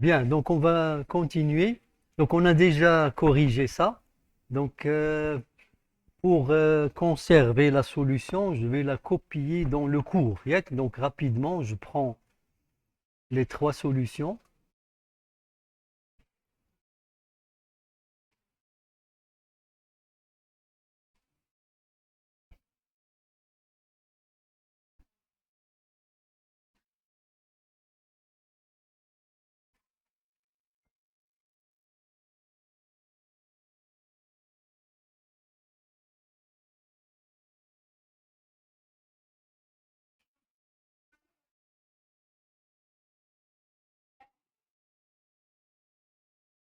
Bien, donc on va continuer. Donc on a déjà corrigé ça. Donc pour conserver la solution, je vais la copier dans le cours. Yak. Donc rapidement, je prends les trois solutions.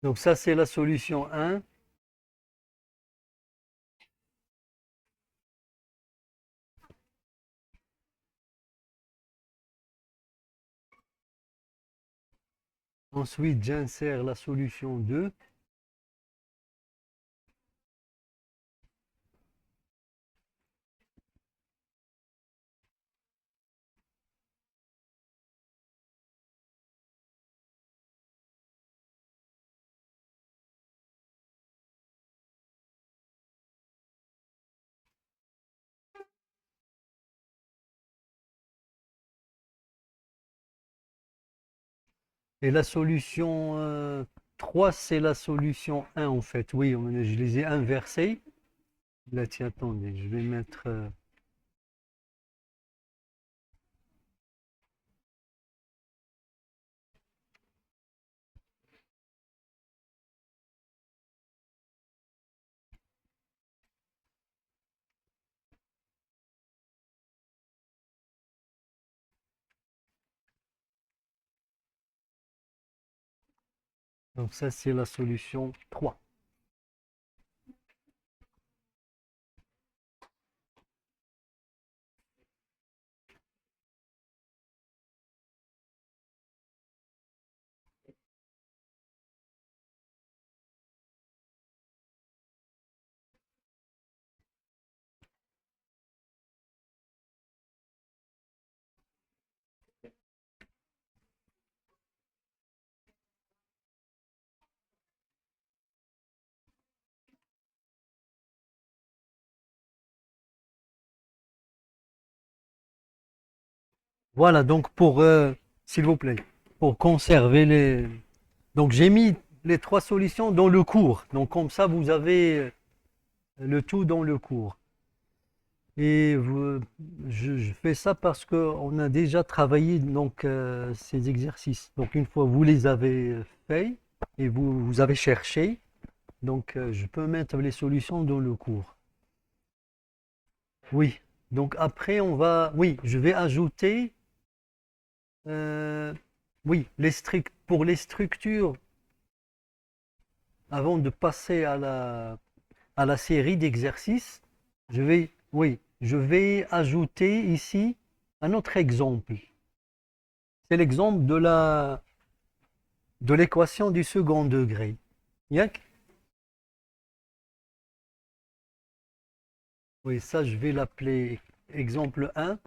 Donc ça, c'est la solution 1. Ensuite, j'insère la solution 2. Et la solution 3, c'est la solution 1 en fait. Oui, je les ai inversés. Là, tiens, attendez, je vais mettre... donc ça, c'est la solution 3. Voilà, donc s'il vous plaît, pour conserver les... Donc j'ai mis les trois solutions dans le cours. Donc comme ça, vous avez le tout dans le cours. Et je fais ça parce qu'on a déjà travaillé donc, ces exercices. Donc une fois vous les avez faits et vous avez cherché, donc je peux mettre les solutions dans le cours. Oui, donc après on va... Oui, je vais ajouter... euh, oui, pour les structures, avant de passer à la série d'exercices, je vais ajouter ici un autre exemple. C'est l'exemple de l'équation du second degré. Yak. Oui, ça, je vais l'appeler exemple 1.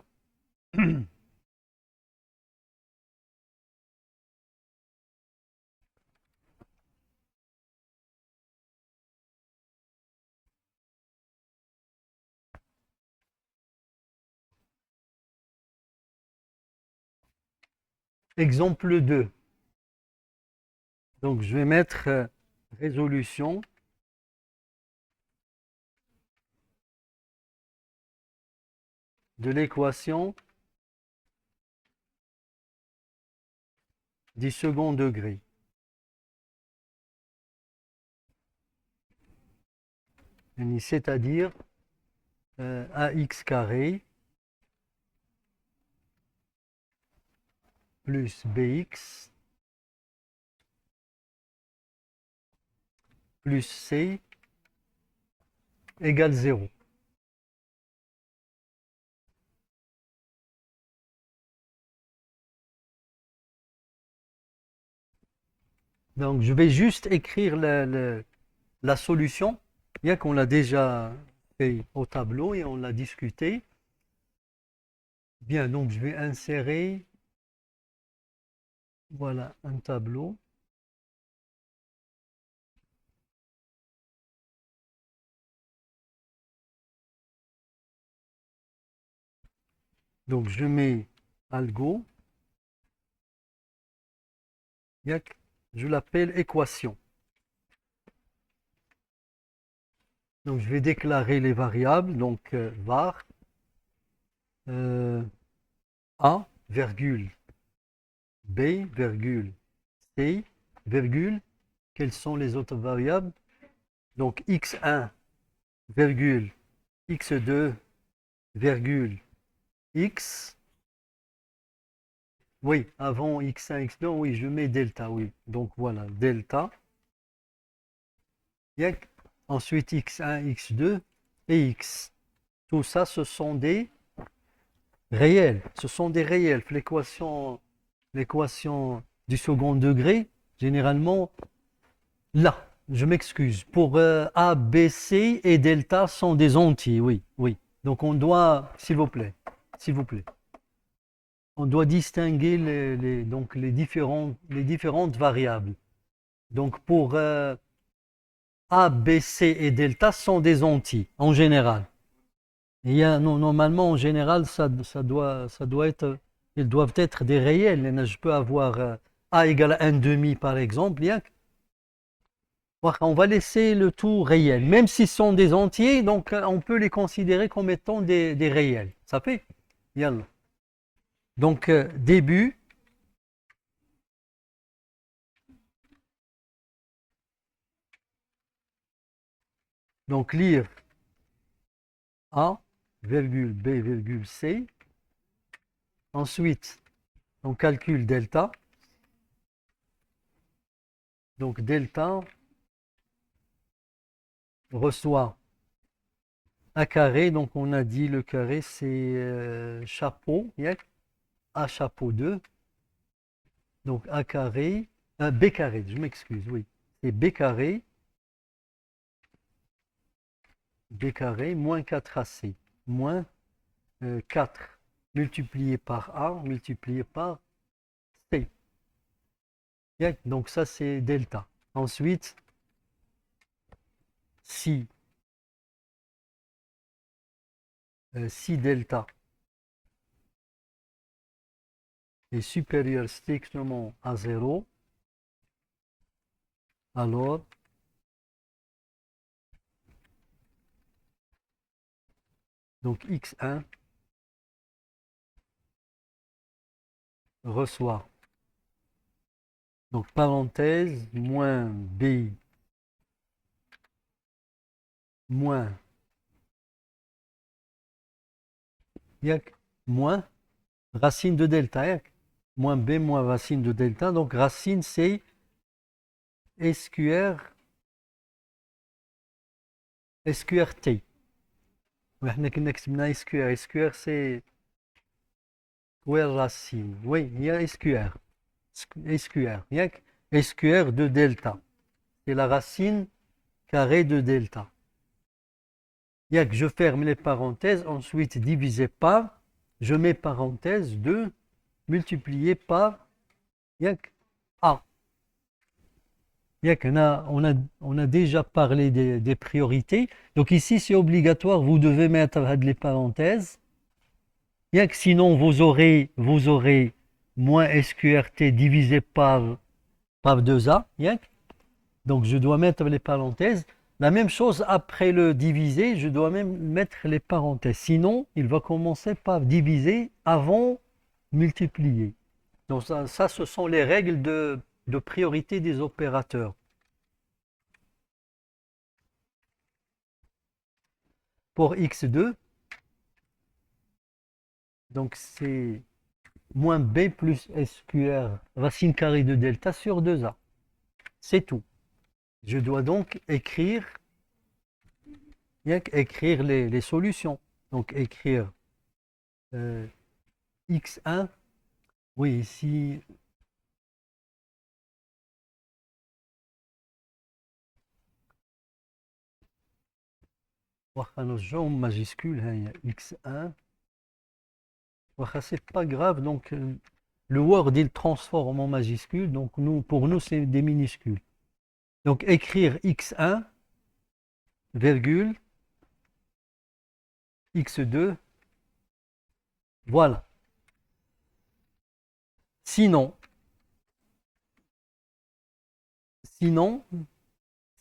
Exemple 2. Donc, je vais mettre résolution de l'équation du second degré. C'est-à-dire ax carré plus bx plus c égale 0. Donc, je vais juste écrire la solution, bien qu'on l'a déjà fait au tableau et on l'a discuté. Bien, donc je vais insérer, voilà, un tableau. Donc je mets algo, je l'appelle équation. Donc je vais déclarer les variables, donc var a, virgule, b, virgule, c, virgule, quelles sont les autres variables? Donc x1, virgule, x2, virgule, x. Oui, avant x1, x2, oui, je mets delta, oui. Donc voilà, delta. Ensuite x1, x2 et x. Tout ça, ce sont des réels. Ce sont des réels. L'équation du second degré, généralement, là, je m'excuse. Pour A, B, C et delta sont des entiers, oui, oui. Donc on doit, s'il vous plaît, on doit distinguer donc les différentes variables. Donc pour A, B, C et delta sont des entiers en général. Non, normalement, en général, ça doit être, ils doivent être des réels. Je peux avoir A égale à 1 demi, par exemple. On va laisser le tout réel. Même s'ils sont des entiers, donc on peut les considérer comme étant des réels. Ça fait? Yallah. Donc, début. Donc, lire A, virgule, B, virgule, C. Ensuite, on calcule delta. Donc, delta reçoit A carré. Donc, on a dit le carré, c'est chapeau. A chapeau 2. Donc, A carré. B carré, je m'excuse, oui. C'est B carré. B carré moins 4AC. Moins 4 multiplié par A multiplié par C. Donc ça c'est delta. Ensuite, si delta est supérieur strictement à 0, alors donc x1 reçoit donc parenthèse moins b moins moins racine de delta, moins b moins racine de delta. Donc racine c'est SQR SQRT. احنا كنا كتبنا SQR. SQR c'est وين racine. Oui, il y a SQR. SQR. SQR de delta. C'est la racine carrée de delta. Je ferme les parenthèses, ensuite divisé par, je mets parenthèse 2 multiplié par A. On a déjà parlé des priorités. Donc ici, c'est obligatoire, vous devez mettre les parenthèses. Sinon, vous aurez moins SQRT divisé par 2A. Donc, je dois mettre les parenthèses. La même chose après le diviser, je dois même mettre les parenthèses. Sinon, il va commencer par diviser avant multiplier. Donc, ça ce sont les règles de priorité des opérateurs. Pour x2, donc c'est moins b plus SQR, racine carrée de delta sur 2a. C'est tout. Je dois donc écrire les solutions. Donc écrire x1, oui, ici, jaune majuscule, x1, c'est pas grave, donc le Word il transforme en majuscule, donc pour nous c'est des minuscules. Donc écrire x1, virgule, x2, Voilà. Sinon,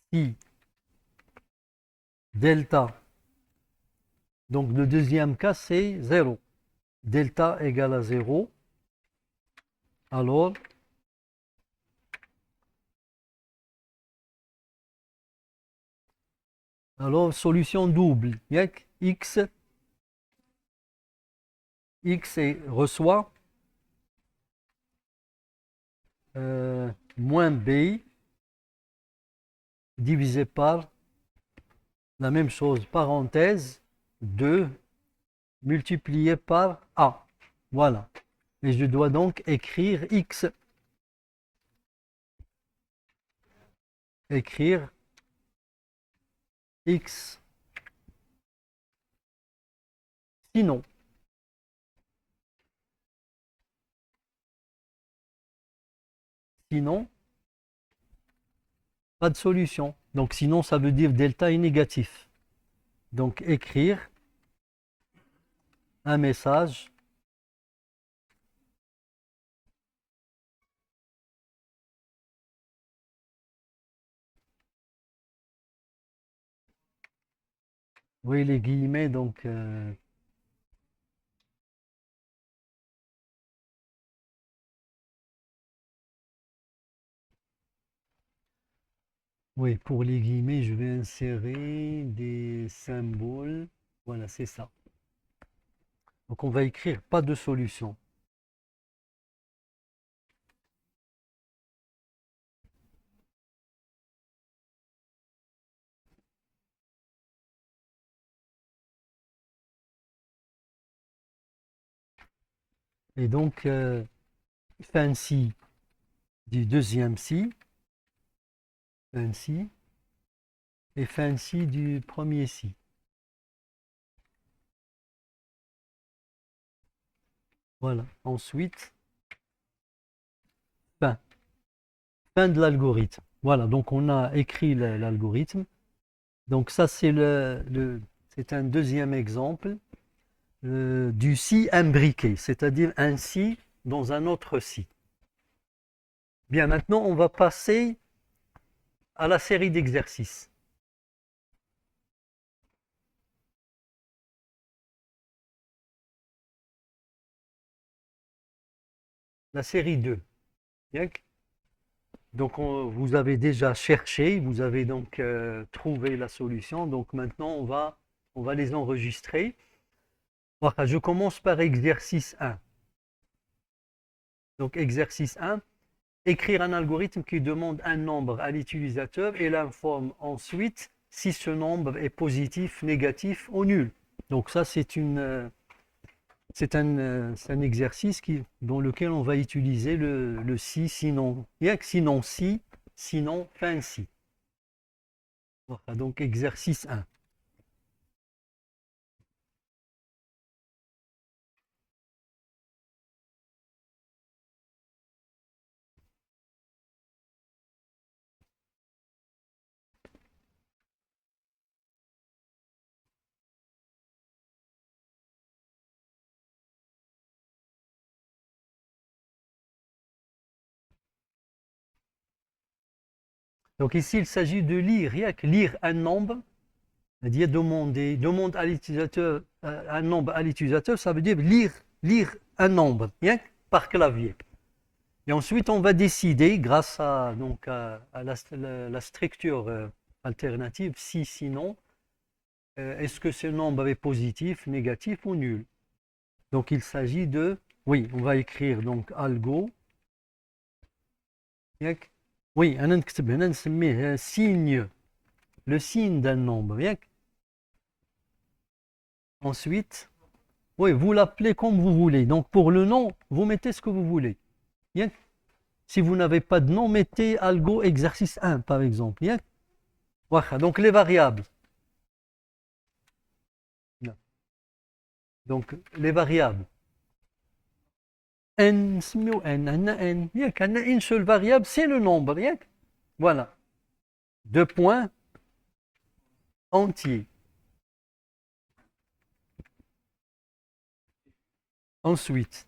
si delta, donc le deuxième cas c'est 0. Delta égale à 0, alors solution double. X reçoit moins B divisé par la même chose, parenthèse, 2 multiplié par A. Voilà. Et je dois donc écrire X. Écrire X. Sinon, pas de solution. Donc sinon, ça veut dire delta est négatif. Donc écrire un message oui, les guillemets, donc oui, pour les guillemets, je vais insérer des symboles. Voilà, c'est ça. Donc on va écrire pas de solution. Et donc, fin si du deuxième si, fin si, et fin si du premier si. Voilà. Ensuite, fin. Fin de l'algorithme. Voilà, donc on a écrit l'algorithme. Donc ça, c'est c'est un deuxième exemple du si imbriqué, c'est-à-dire un si dans un autre si. Bien, maintenant, on va passer à la série d'exercices. La série 2. Bien. Donc, vous avez déjà cherché, vous avez donc trouvé la solution. Donc maintenant, on va les enregistrer. Voilà, je commence par exercice 1. Donc, exercice 1. Écrire un algorithme qui demande un nombre à l'utilisateur et l'informe ensuite si ce nombre est positif, négatif ou nul. Donc ça, c'est un exercice dans lequel on va utiliser le si, sinon, sinon si, sinon fin si. Voilà, donc exercice 1. Donc ici, il s'agit de lire, lire un nombre, c'est-à-dire demande à l'utilisateur un nombre à l'utilisateur, ça veut dire lire un nombre, par clavier. Et ensuite, on va décider, grâce à, donc, à la structure alternative, si, sinon, est-ce que ce nombre est positif, négatif ou nul. Donc, il s'agit de, oui, on va écrire donc algo. Oui, un signe, le signe d'un nombre. Ensuite, oui, vous l'appelez comme vous voulez. Donc, pour le nom, vous mettez ce que vous voulez. Si vous n'avez pas de nom, mettez algo exercice 1, par exemple. Donc, les variables. Donc, les variables. N, N. Une seule variable, c'est le nombre. Voilà. Deux points entiers. Ensuite,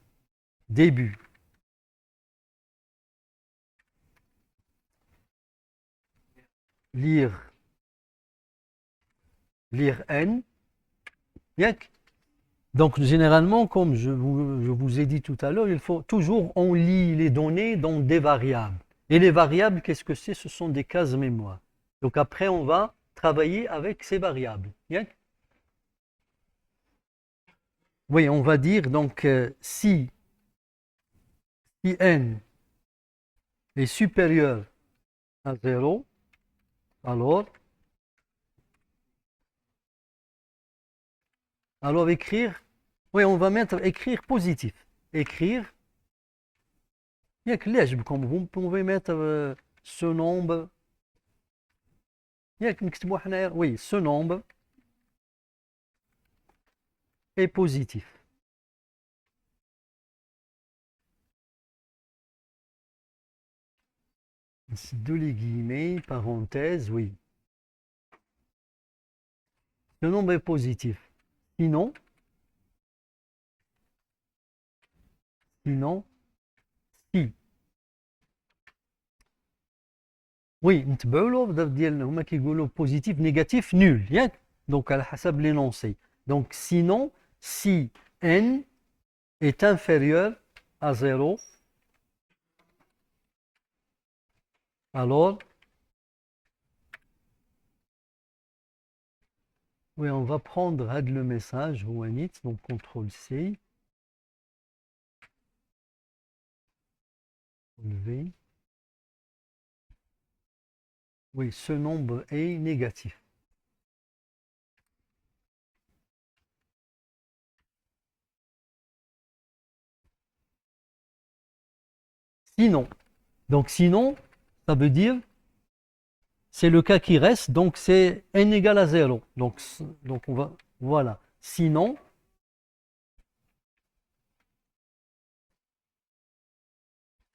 début. Lire n. Bien. Donc, généralement, comme je vous ai dit tout à l'heure, il faut toujours, on lit les données dans des variables. Et les variables, qu'est-ce que c'est? Ce sont des cases mémoire. Donc, après, on va travailler avec ces variables. Bien. Oui, on va dire, donc, si n est supérieur à 0, alors écrire, oui, on va mettre écrire positif. Écrire, bien que ليش comme vous pouvez mettre ce nombre, bien que نكتبوا حنايا, oui, ce nombre est positif. Deux les guillemets, parenthèse, oui. Ce nombre est positif. Sinon, si. Oui, نتبعوا ديالنا هما كيقولوا positif, négatif, nul. ياك donc على حسب l'énoncé. Donc sinon, si n est inférieur à 0, alors, oui, on va prendre le message, donc CTRL-C, V. Oui, ce nombre est négatif. Sinon, donc sinon, ça veut dire, c'est le cas qui reste, donc c'est n égale à 0. Donc on va, voilà. Sinon,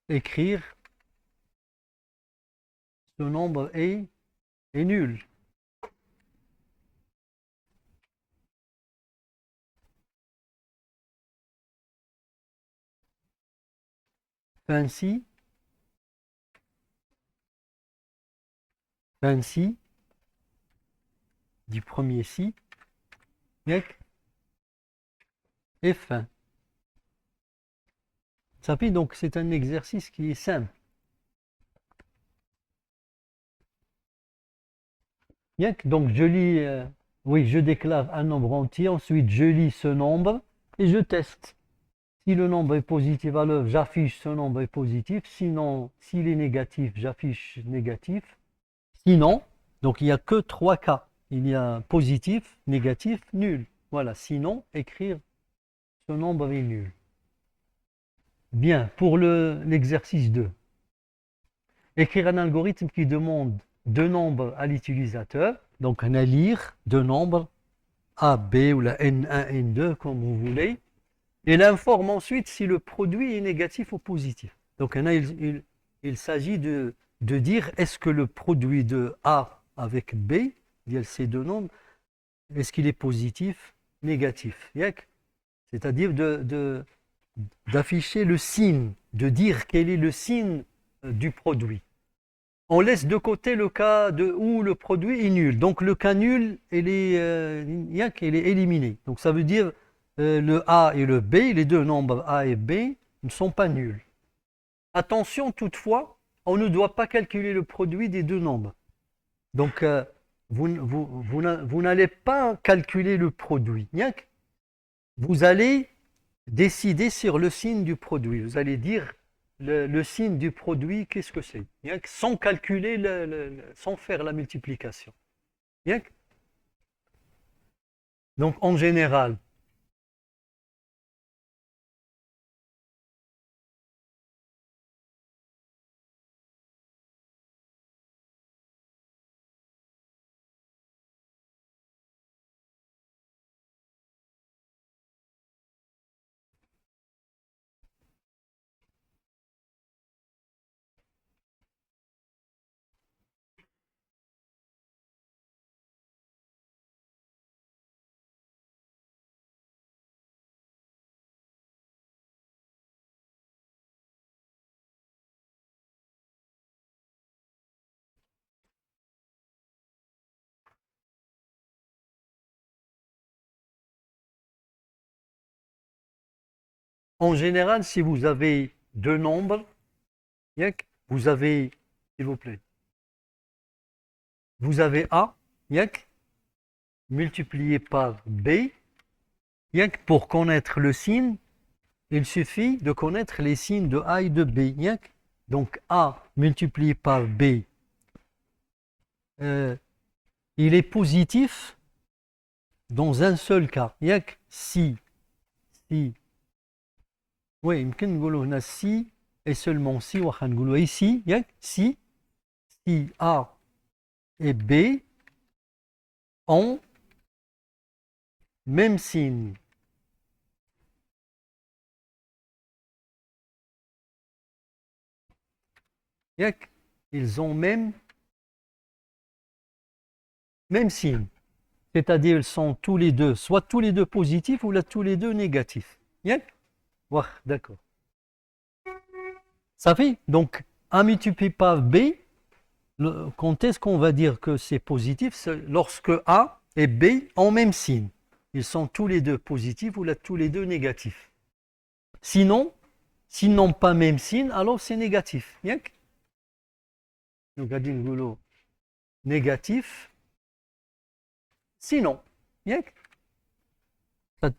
écrire ce nombre est nul. Ainsi, du premier si, et fin. Ça fait donc c'est un exercice qui est simple. Bien que, donc je lis, oui, je déclare un nombre entier, ensuite je lis ce nombre et je teste. Si le nombre est positif, alors j'affiche ce nombre est positif. Sinon, s'il est négatif, j'affiche négatif. Sinon, donc il n'y a que trois cas. Il y a positif, négatif, nul. Voilà, sinon, écrire ce nombre est nul. Bien, pour l'exercice 2. Écrire un algorithme qui demande deux nombres à l'utilisateur. Donc, on a lire deux nombres, A, B ou la N1, N2, comme vous voulez. Et il informe ensuite si le produit est négatif ou positif. Donc, il s'agit de dire est-ce que le produit de A avec B, ces deux nombres, est-ce qu'il est positif, négatif. C'est-à-dire d'afficher le signe, de dire quel est le signe du produit. On laisse de côté le cas où le produit est nul. Donc le cas nul, il est éliminé. Donc ça veut dire le A et le B, les deux nombres A et B ne sont pas nuls. Attention toutefois, on ne doit pas calculer le produit des deux nombres. Donc vous n'allez pas calculer le produit. Vous allez décider sur le signe du produit. Vous allez dire le signe du produit, qu'est-ce que c'est? Sans calculer, sans faire la multiplication. Donc en général, En général, si vous avez deux nombres, yak, vous avez, s'il vous plaît, vous avez A, yak, multiplié par B, yak, pour connaître le signe, il suffit de connaître les signes de A et de B, yak. Donc A multiplié par B, il est positif dans un seul cas, yak, si, oui, يمكن نقولوا هنا si et seulement si, واخا نقولوا ici, yak, si A et B ont même signe. Yak, ils ont même signe. C'est-à-dire ils sont tous les deux, soit tous les deux positifs ou là tous les deux négatifs. Yak, ouais, d'accord. Ça fait donc A multiplié par B. Quand est-ce qu'on va dire que c'est positif? C'est lorsque A et B ont même signe. Ils sont tous les deux positifs ou là tous les deux négatifs. Sinon, s'ils n'ont pas même signe, alors c'est négatif. Yak. Donc, on dit négatif. Sinon, yak.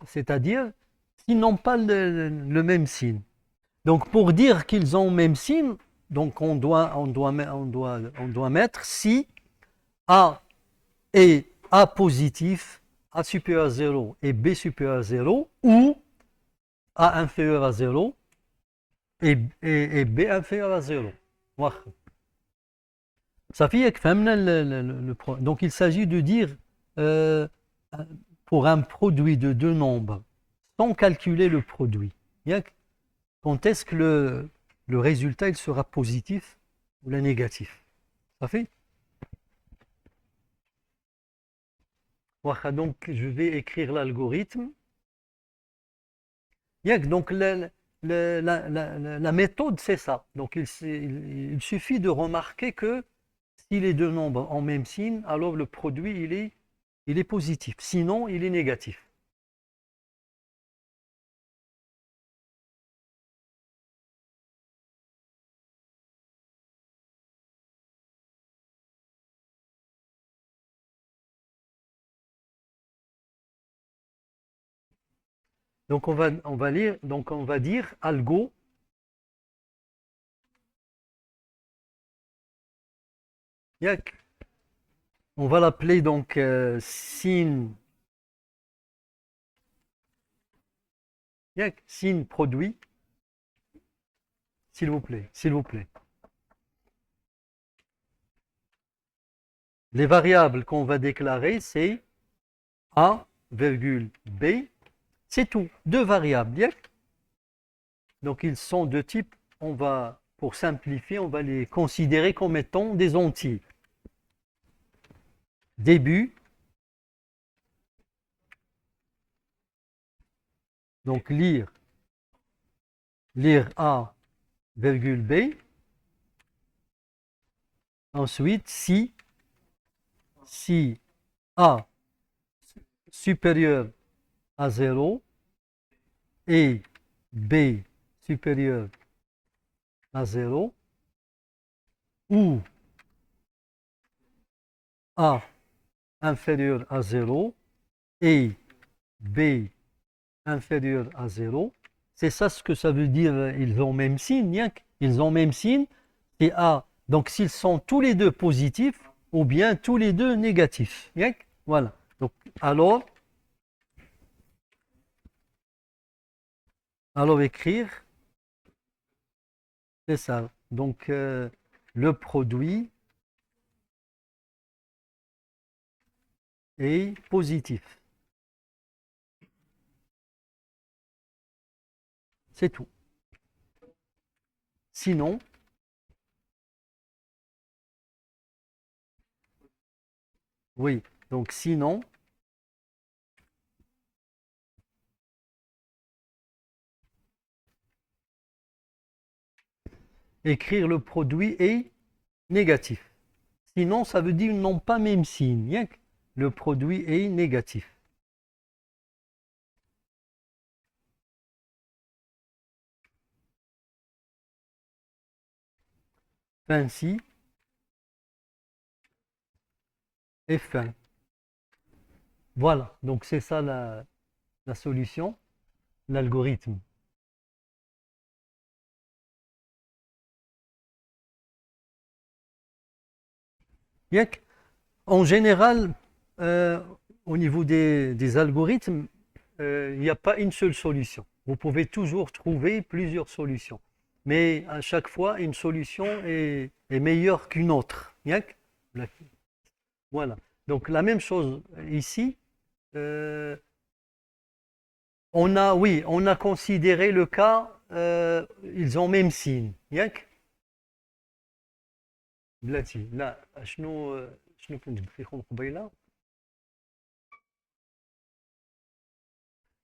C'est-à-dire s'ils n'ont pas le même signe. Donc, pour dire qu'ils ont le même signe, donc on doit mettre si A est A positif, A supérieur à 0 et B supérieur à 0, ou A inférieur à 0 et B inférieur à 0. Ça fait que donc il s'agit de dire pour un produit de deux nombres, sans calculer le produit, quand est-ce que le résultat il sera positif ou négatif. Ça fait? Donc je vais écrire l'algorithme. Donc la méthode c'est ça. Donc il suffit de remarquer que si les deux nombres ont même signe, alors le produit il est positif. Sinon, il est négatif. Donc on va lire, donc on va dire algo. On va l'appeler donc signe produit. S'il vous plaît, s'il vous plaît. Les variables qu'on va déclarer, c'est A, B. C'est tout. Deux variables. Donc ils sont de type, pour simplifier, on va les considérer comme étant des entiers. Début. Donc lire A, B. Ensuite, si A supérieur à 0 et B supérieur à 0, ou A inférieur à 0 et B inférieur à 0. C'est ça ce que ça veut dire, ils ont même signe. Ils ont même signe, c'est A. Donc s'ils sont tous les deux positifs, ou bien tous les deux négatifs. Voilà. Donc alors écrire, c'est ça. Donc le produit est positif. C'est tout. Sinon, oui, donc sinon, écrire le produit est négatif. Sinon, ça veut dire non pas même signe. Le produit est négatif. Fancy F1. Voilà, donc c'est ça la solution, l'algorithme. Bien en général, euh, au niveau des algorithmes, il n'y a pas une seule solution. Vous pouvez toujours trouver plusieurs solutions. Mais à chaque fois, une solution est meilleure qu'une autre. Bien que- la- Voilà. Donc la même chose ici. euh, oui, on a considéré le cas, ils ont même signe. Bien que- بلاتي لا شنو كنت فيكم قبيله.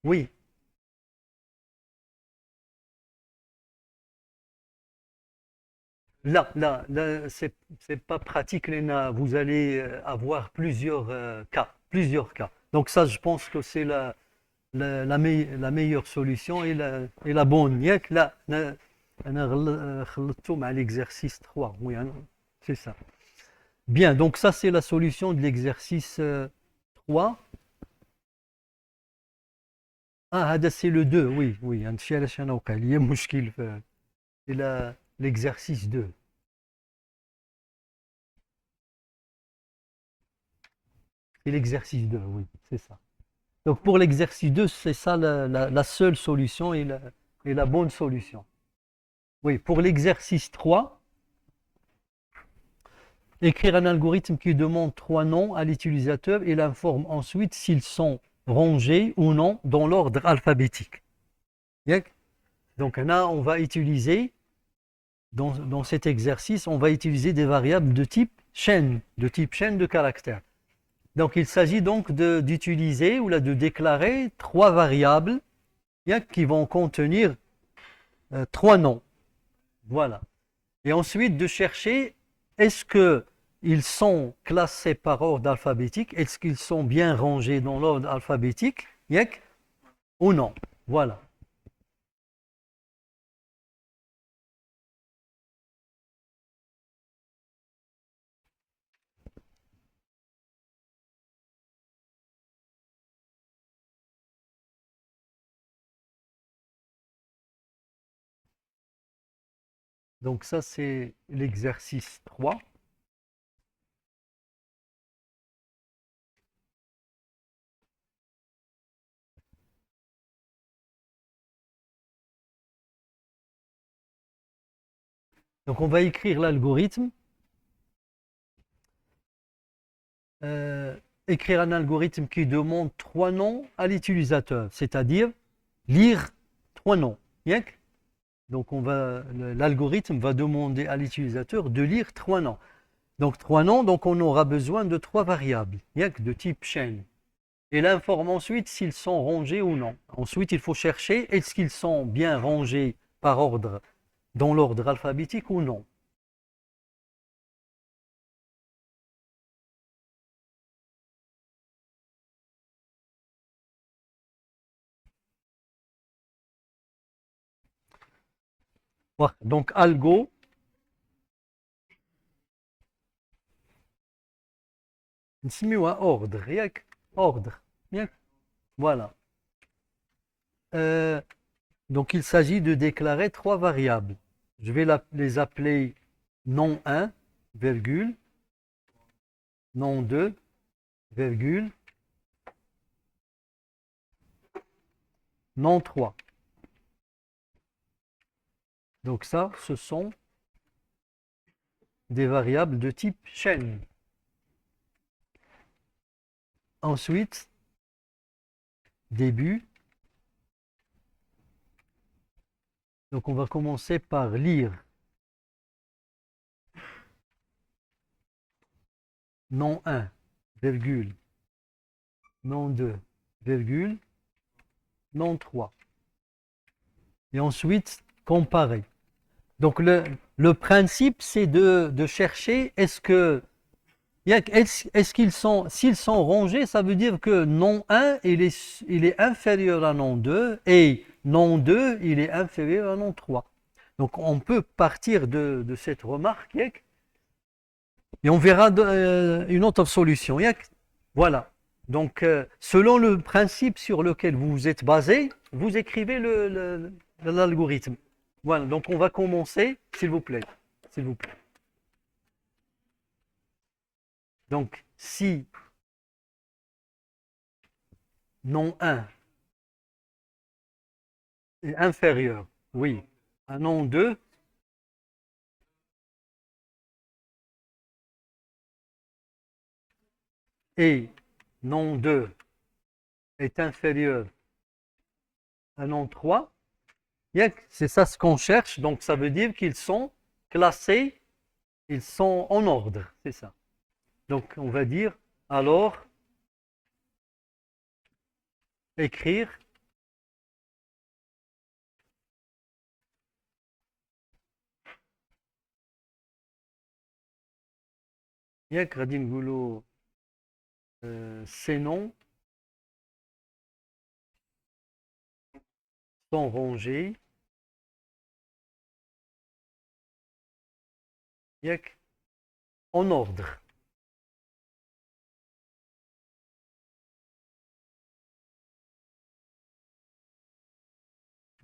Oui, là, c'est pas pratique, Léna. Vous allez avoir plusieurs cas, plusieurs cas. Donc ça, je pense que c'est la meilleure solution et la bonne. ياك لا أنا خلطته مع l'exercice 3. Oui, hein, c'est ça. Bien, donc ça c'est la solution de l'exercice 3. Ah, هذا c'est le 2. Oui, oui. هادشي علاش أنا وقع لي مشكل c'est l'exercice 2. C'est l'exercice 2, oui, c'est ça. Donc pour l'exercice 2, c'est ça la seule solution et la bonne solution. Oui, pour l'exercice 3, écrire un algorithme qui demande trois noms à l'utilisateur et l'informe ensuite s'ils sont rangés ou non dans l'ordre alphabétique. Bien. Donc là, on va utiliser, dans cet exercice, on va utiliser des variables de type chaîne de caractères. Donc il s'agit donc d'utiliser ou là, de déclarer trois variables qui vont contenir trois noms. Voilà. Et ensuite de chercher est-ce qu'ils sont classés par ordre alphabétique, est-ce qu'ils sont bien rangés dans l'ordre alphabétique, ou non. Voilà. Donc ça, c'est l'exercice 3. Donc on va écrire l'algorithme. Euh, Écrire un algorithme qui demande trois noms à l'utilisateur, c'est-à-dire lire trois noms. Donc l'algorithme va demander à l'utilisateur de lire trois noms. Donc trois noms, donc on aura besoin de trois variables, de type chaîne. Et l'informe ensuite s'ils sont rangés ou non. Ensuite, il faut chercher est-ce qu'ils sont bien rangés par ordre, dans l'ordre alphabétique ou non. Voilà. Donc algo, نسميوها ordre, ordre. Bien. Voilà. Euh, donc il s'agit de déclarer trois variables. Je vais les appeler nom 1, virgule, nom 2, virgule, nom 3. Donc ça, ce sont des variables de type chaîne. Ensuite, début. Donc on va commencer par lire nom 1, virgule, nom 2, virgule, nom 3. Et ensuite, comparer. Donc le principe, c'est de chercher est-ce qu'ils sont, s'ils sont rangés, ça veut dire que nom 1, il est inférieur à nom 2 et nom 2, il est inférieur à nom 3. Donc on peut partir de cette remarque, ياك, et on verra une autre solution. ياك. Voilà. Donc selon le principe sur lequel vous vous êtes basé, vous écrivez l'algorithme. Voilà. Donc on va commencer, s'il vous plaît. S'il vous plaît. Donc si non 1 est inférieur, oui, à non 2, et non 2 est inférieur à non 3, c'est ça ce qu'on cherche, donc ça veut dire qu'ils sont classés, ils sont en ordre, c'est ça. Donc on va dire alors écrire غادي نقولوا ces noms sont rangés en ordre.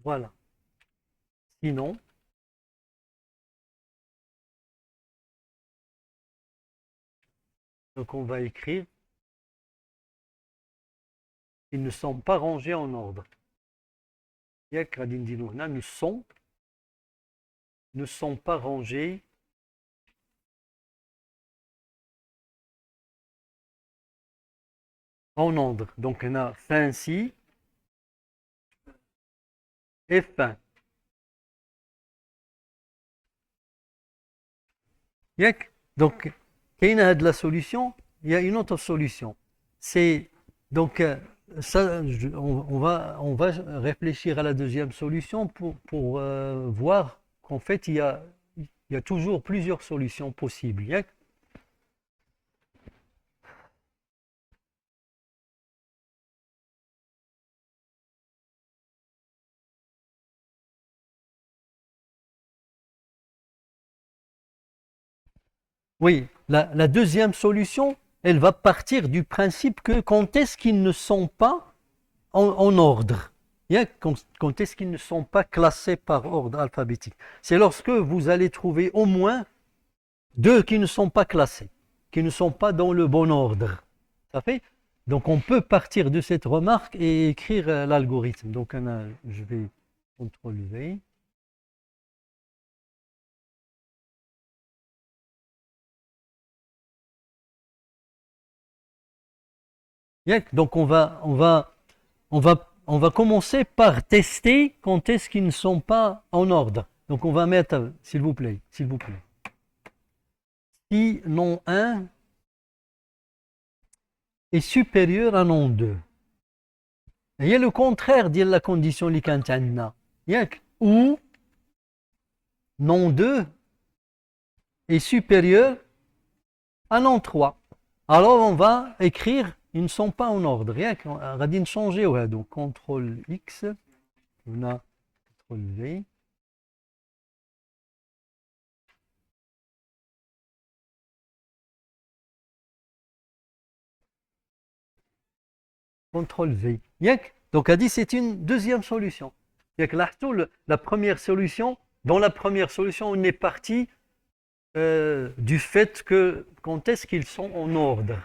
Voilà. Sinon, donc on va écrire, ils ne sont pas rangés en ordre. Ne sont pas rangés en ordre. Donc on a fin ici et fin. Donc, il y a la solution, il y a une autre solution. C'est donc ça, on va réfléchir à la deuxième solution pour voir qu'en fait il y a toujours plusieurs solutions possibles. Oui, la deuxième solution, elle va partir du principe que quand est-ce qu'ils ne sont pas en ordre, quand est-ce qu'ils ne sont pas classés par ordre alphabétique. C'est lorsque vous allez trouver au moins deux qui ne sont pas classés, qui ne sont pas dans le bon ordre. Ça fait? Donc on peut partir de cette remarque et écrire l'algorithme. Donc je vais CTRL V. Donc on va commencer par tester quand est-ce qu'ils ne sont pas en ordre. Donc on va mettre, s'il vous plaît, si non 1 est supérieur à non 2. Il y a le contraire de la condition اللي كانت عندنا. Où non 2 est supérieur à non 3. Alors on va écrire ils ne sont pas en ordre. غادي نشونجيو هادو. CTRL X, on a CTRL V. CTRL V. Donc a dit c'est une deuxième solution. La première solution, dans la première solution, on est parti du fait que quand est-ce qu'ils sont en ordre.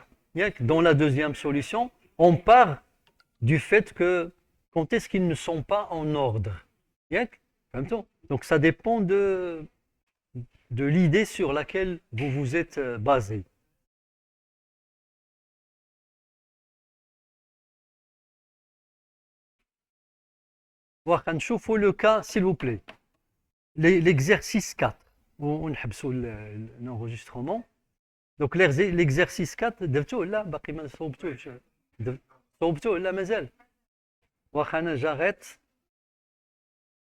Dans la deuxième solution, on part du fait que quand est-ce qu'ils ne sont pas en ordre. Donc ça dépend de l'idée sur laquelle vous vous êtes basé. نشوفوا le cas s'il vous plaît. L'exercice 4. On نحبسوا l'enregistrement. Donc l'exercice 4 درتوه لا باقي ما صوبتوش صوبتوه لا مازال واخا انا j'arrête